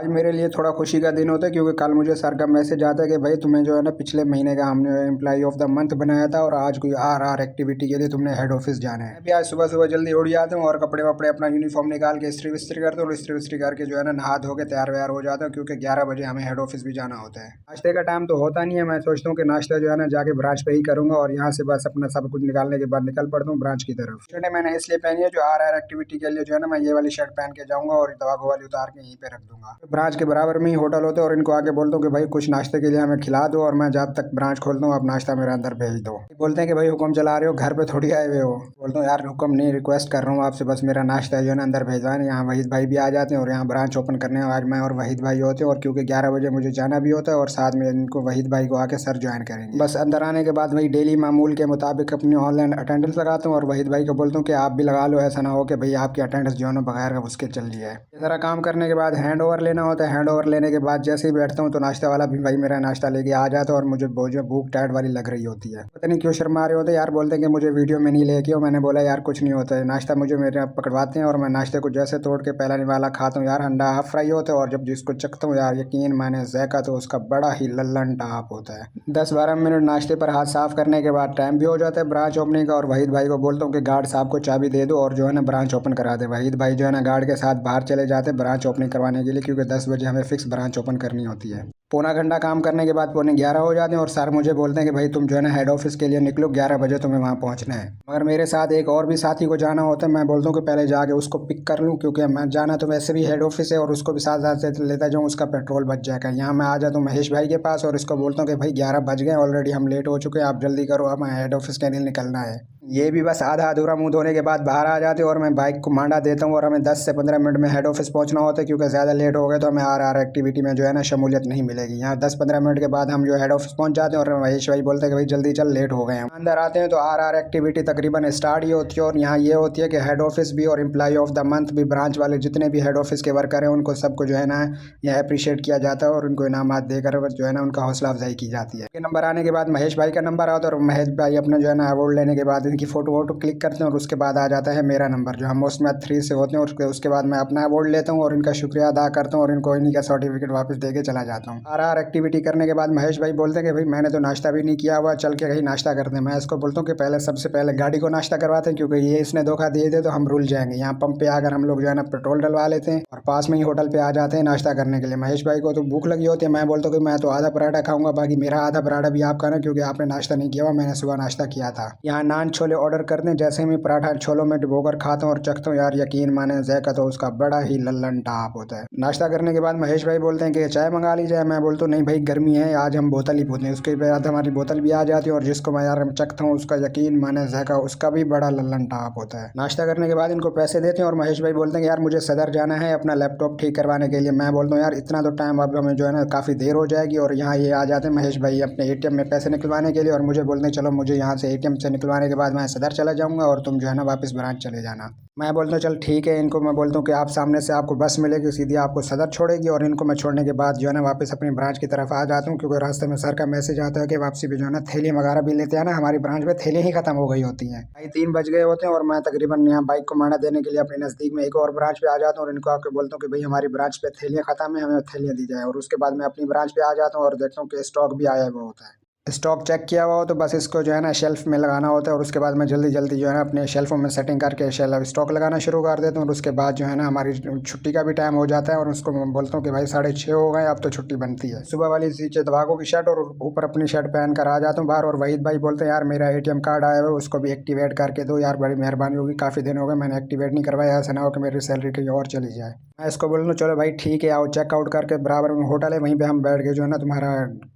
आज मेरे लिए थोड़ा खुशी का दिन होता है क्योंकि कल मुझे सर का मैसेज आता है कि भाई तुम्हें जो है ना पिछले महीने का हमने एम्प्लॉय ऑफ द मंथ बनाया था और आज कोई आर एक्टिविटी के लिए तुमने हेड ऑफिस जाना है। मैं भी आज सुबह सुबह जल्दी उठ जाता हूँ और कपड़े वपड़े अपना यूनिफॉर्म निकाल के इस्त्री विस्त्री करता हूँ और इस्त्री विस्त्री करके जो है ना नहा धो के तैयार व्यार हो जाता हूँ क्योंकि 11 बजे हमें हेड ऑफिस भी जाना होता है। नाश्ते का टाइम तो होता नहीं है, मैं सोचता हूँ कि नाश्ता जो है ना जाके ब्रांच पे ही करूंगा और यहाँ से बस अपना सब कुछ निकालने के बाद निकल पड़ता हूँ ब्रांच की तरफ। शर्ट मैंने इसलिए पहनी है जो आर एक्टिविटी के लिए जो है ना मैं ये वाली शर्ट पहन के जाऊंगा और दवा वाली उतार के यहीं पे रख दूंगा। ब्रांच के बराबर में ही होटल होता है और इनको आके बोलता हूँ कि भाई कुछ नाश्ते के लिए हमें खिला दो और मैं जब तक ब्रांच खोलता हूँ आप नाश्ता मेरे अंदर भेज दो। बोलते हैं कि भाई हुक्म चला रहे हो, घर पे थोड़ी आए हुए हो। बोलता हूँ यार हुक्म नहीं, रिक्वेस्ट कर रहा हूँ आपसे, बस मेरा नाश्ता जो है ना अंदर भेजवा है। यहाँ वहीद भाई भी आ जाते हैं और यहाँ ब्रांच ओपन करने आज मैं और वहीद भाई होते हैं और क्योंकि 11 बजे मुझे जाना भी होता है और साथ में इनको वहीद भाई को आके सर ज्वाइन करेंगे। बस अंदर आने के बाद वही डेली मामूल के मुताबिक अपनी ऑनलाइन अटेंडेंस लगाता हूँ और वहीद भाई को बोलता हूँ कि आप भी लगा लो, ऐसा ना हो कि भाई आपकी अटेंडेंस जो है ना बगैर उसके चल रही है। ये सारा काम करने के बाद हैंड ओवर लेना होता है। हैंड ओवर लेने के बाद जैसे ही बैठता हूँ तो नाश्ता वाला भी भाई मेरा नाश्ता लेके आ जाता है और मुझे जो भूख टाइट वाली लग रही होती है। पता नहीं क्यों शर्मा रहे होते यार, बोलते हैं कि मुझे वीडियो में नहीं लेके हो। मैंने बोला यार कुछ नहीं होता है, नाश्ता मुझे मेरे पकड़वाते हैं और मैं नाश्ते को जैसे तोड़ के पहला निवाला खाता हूँ यार, अंडा हाफ फ्राई होता है और जब जिसको चखता हूँ यार यकीन माने जैका तो उसका बड़ा ही लल्लन टाप होता है। 10-12 मिनट नाश्ते पर हाथ साफ करने के बाद टाइम भी हो जाता है ब्रांच ओपनिंग का और वहीद भाई को बोलता हूँ कि गार्ड साहब को चाबी दे दो और जो है ना ब्रांच ओपन करा दे। वहीद भाई जो है ना गार्ड के साथ बाहर चले जाते हैं ब्रांच ओपनिंग करवाने के लिए क्योंकि 10 बजे हमें फिक्स ब्रांच ओपन करनी होती है। पौना घंटा काम करने के बाद 11:15 हो जाते हैं और सर मुझे बोलते हैं कि भाई तुम जो है ना हेड ऑफिस के लिए निकलो, 11 बजे तुम्हें वहाँ पहुँचना है। मगर मेरे साथ एक और भी साथी को जाना होता है। मैं बोलता हूँ कि पहले जाके उसको पिक कर लूँ क्योंकि मैं जाना तो वैसे भी हेड ऑफिस है और उसको भी साथ साथ से लेता जाऊँ, उसका पेट्रोल बच जाएगा। यहाँ मैं आ जाता हूँ महेश भाई के पास और इसको बोलता हूँ कि भाई 11 बज गए ऑलरेडी, हम लेट हो चुके हैं, आप जल्दी करो, हमें हेड ऑफिस के लिए निकलना है। ये भी बस आधा अधूरा मुंह धोने के बाद बाहर आ जाते हैं और मैं बाइक को मांडा देता हूँ और हमें 10 से 15 मिनट में हेड ऑफिस पहुंचना होता है क्योंकि ज़्यादा लेट हो गए तो हमें आर एक्टिविटी में जो है ना शमूलियत नहीं मिलेगी। यहाँ 10-15 मिनट के बाद हम जो हेड ऑफिस पहुंच जाते हैं और महेश भाई बोलते हैं कि भाई जल्दी चल, लेट हो गए हैं। अंदर आते हैं तो आर एक्टिविटी तकरीबन स्टार्ट ही होती है और यहाँ ये होती है कि हेड ऑफिस भी और एम्प्लॉय ऑफ द मंथ भी, ब्रांच वाले जितने भी हेड ऑफिस के वर्कर हैं उनको सबको जो है ना यह अप्रिशिएट किया जाता है और उनको इनामात देकर जो है ना उनका हौसला अफजाई की जाती है। नंबर आने के बाद महेश भाई का नंबर आता है और महेश भाई अपना जो है ना अवार्ड लेने के बाद इनकी फोटो वोटो क्लिक करते हैं और उसके बाद आ जाता है मेरा नंबर जो हम उसमें 3 से होते हैं और उसके बाद मैं अपना अवार्ड लेता हूँ और इनका शुक्रिया अदा करता हूँ और इनको इन्हीं का सर्टिफिकेट वापस दे के चला जाता हूँ। आर एक्टिविटी करने के बाद महेश भाई बोलते हैं कि भाई मैंने तो नाश्ता भी नहीं किया हुआ, चल के कहीं नाश्ता करते हैं। मैं इसको बोलता हूँ कि पहले सबसे पहले गाड़ी को नाश्ता करवाते हैं क्योंकि ये इसने धोखा दिए थे तो हम रुल जाएंगे। यहाँ पंप पे आकर हम लोग जो है ना पेट्रोल डलवा लेते हैं और पास में ही होटल पे आ जाते हैं नाश्ता करने के लिए। महेश भाई को तो भूख लगी होती है, मैं बोलता हूँ कि मैं तो आधा पराठा खाऊंगा, बाकी मेरा आधा पराठा भी आप खाना क्योंकि आपने नाश्ता नहीं किया हुआ, मैंने सुबह नाश्ता किया था। यहाँ नान छोले ऑर्डर करते हैं, जैसे मैं पराठा छोलों में डुबोकर खाता हूँ और चखता हूँ यार यकीन माने जैका तो उसका बड़ा ही लल्लन टाप होता है। नाश्ता करने के बाद महेश भाई बोलते हैं कि चाय मंगा ली जाए। मैं बोलता हूँ नहीं भाई गर्मी है, आज हम बोतल ही पीते हैं। उसके बाद हमारी बोतल भी आ जाती है और जिसको मैं यार चखता हूँ उसका यकीन माने जैका उसका भी बड़ा लल्लन टाप होता है। नाश्ता करने के बाद इनको पैसे देते हैं और महेश भाई बोलते हैं कि यार मुझे सदर जाना है अपना लैपटॉप ठीक करवाने के लिए। मैं बोलता हूँ यार इतना तो टाइम अब हमें जो है ना काफ़ी देर हो जाएगी और यहाँ ये आ जाते हैं महेश भाई अपने एटीएम में पैसे निकलवाने के लिए और मुझे बोलते हैं चलो मुझे यहाँ से एटीएम से निकलवाने के बाद मैं सदर चला जाऊँगा और तुम जो है ना वापस ब्रांच चले जाना। मैं बोलता हूँ चल ठीक है। इनको मैं बोलता हूँ कि आप सामने से आपको बस मिलेगी सीधी आपको सदर छोड़ेगी और इनको मैं छोड़ने के बाद जो है ना वापस अपनी ब्रांच की तरफ आ जाता हूँ क्योंकि रास्ते में सर का मैसेज आता है कि वापसी भी जो है ना थैली वगैरह भी लेते हैं ना, हमारी ब्रांच में थैली ही खत्म हो गई होती हैं। भाई 3 बज गए होते हैं और मैं तकरीबन यहाँ बाइक को माना देने के लिए अपने नज़दीक में एक और ब्रांच पे आ जाता हूँ और इनको आके बोलता हूँ कि भाई हमारी ब्रांच पे थैलियाँ खत्म है, हमें थैलियाँ दी जाए। और उसके बाद मैं अपनी ब्रांच पे आ जाता हूँ और देखता हूँ कि स्टॉक भी आया हुआ होता है। स्टॉक चेक किया हुआ हो तो बस इसको जो है ना शेल्फ में लगाना होता है और उसके बाद मैं जल्दी जल्दी जो है ना अपने शेल्फों में सेटिंग करके शेल्फ स्टॉक लगाना शुरू कर देता हूँ और उसके बाद जो है ना हमारी छुट्टी का भी टाइम हो जाता है और उसको मैं बोलता हूँ कि भाई 6:30 हो गए, अब तो छुट्टी बनती है। सुबह वाली नीचे दवागों की शर्ट और ऊपर अपनी शर्ट पहन कर आ जाता हूँ बाहर और वहीद भाई बोलते हैं यार मेरा एटीएम कार्ड आया हुआ है उसको भी एक्टिवेट करके दो यार, बड़ी मेहरबानी होगी, काफ़ी दिन हो गए मैंने एक्टिवेट नहीं करवाया, ऐसा ना हो कि मेरी सैलरी कहीं और चली जाए। मैं इसको बोल दूँ चलो भाई ठीक है आओ, चेकआउट करके बराबर में होटल है वहीं पे हम बैठ के जो है ना तुम्हारा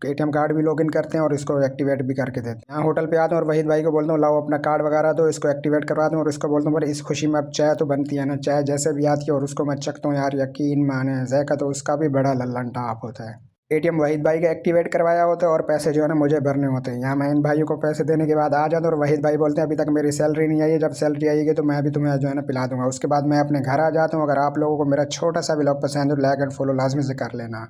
एटीएम कार्ड भी लॉगिन करते हैं और इसको एक्टिवेट भी करके देते हैं। यहाँ होटल पे आता हूँ और वहीद भाई को बोलता हूँ लाओ अपना कार्ड वगैरह दो, इसको एक्टिवेट करवा दूँ और इसको बोलता हूँ पर इस खुशी में अब चाय तो बनती है ना, चाय जैसे भी आती है और उसको मैं चखता हूँ यार यकीन माने जैका तो उसका भी बड़ा लल्लन टाप होता है। एटीएम वहीद भाई का एक्टिवेट करवाया होता है और पैसे जो है ना मुझे भरने होते हैं। यहाँ मैं इन भाइयों को पैसे देने के बाद आ जाता हूँ और वहीद भाई बोलते हैं अभी तक मेरी सैलरी नहीं आई है, जब सैलरी आएगी तो मैं भी तुम्हें जो है ना पिला दूंगा। उसके बाद मैं अपने घर आ जाता हूँ। अगर आप लोगों को मेरा छोटा सा व्लॉग पसंद हो लाइक एंड फॉलो लाजमी से कर लेना।